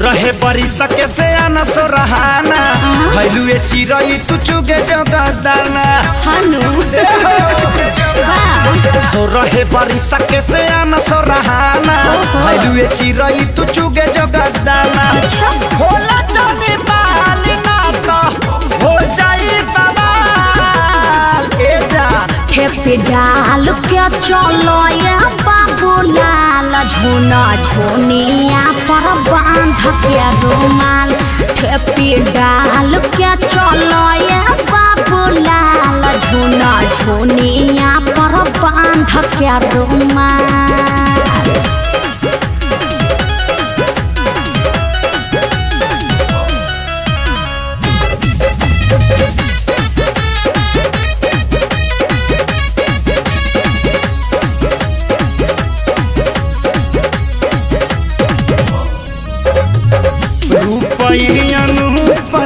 रहे बरी सके से आना सो रहाना भैलुए चिरई तू चुगे जगदाना सो रहे बरी सके से आना सो रहाना भैलुए चिरई तू चुगे जगदाना होला जाने बाल ना तो हो जाई बवाल ए जा ठेपी डाल के चलो ये बाबूलाल झोना झोनिया पर बांध के रुमाल ठेपी डाल के चलो ये बाबूलाल झोना झोनिया पर बांध के रुमाल।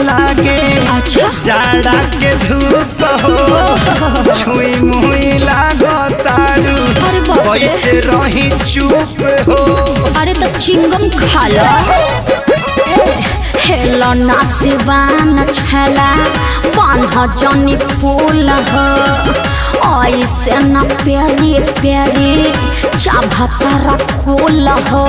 लागे जाड़ा के धूप हो छुई मुई लागो तारू कैसे रही चुप हो। अरे तो चिंगम खा लो हेलो नासिवान छला बान्ह जनी फूल हो ऐसे न प्यारी प्यारी चाभता रखूल हो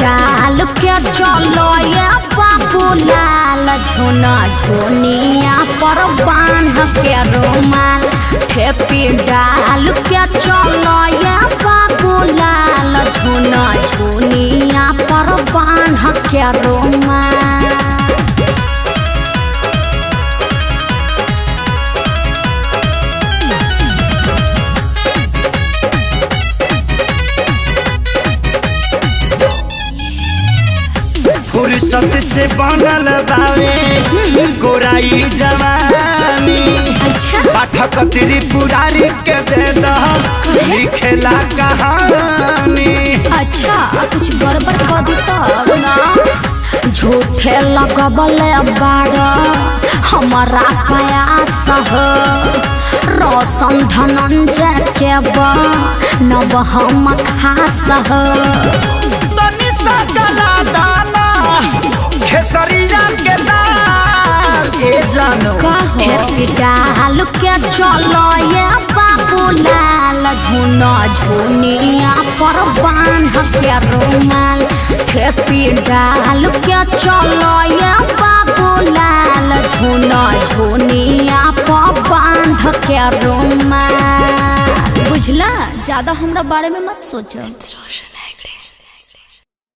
डाल के चलो ये बाबूलाल झोना झोनिया पर बांध के रुमाल ठेपी डाल के चलो ये बाबूलाल झोना झोनिया पर बांध के रुमाल। फुर्सत से बनल बावे गोराई जवानी पाठक त्रिपुरारी के दे लिखेला कहानी। अच्छा कुछ गड़बड़ कर दी तब ना झूठे लगबले बाड़ हमारा प्रयास हो रोशन धनंजय के नब हम खास हो खेसरिया के दाल ए जानो ठेपी डाल के चलो ये बाबूलाल झोना झोनिया पर बांध के रुमाल ठेपी डाल के चलो ये बाबूलाल झोना झोनिया पर बांध के रुमाल। बुझला ज्यादा हमरा बारे में मत सोचो।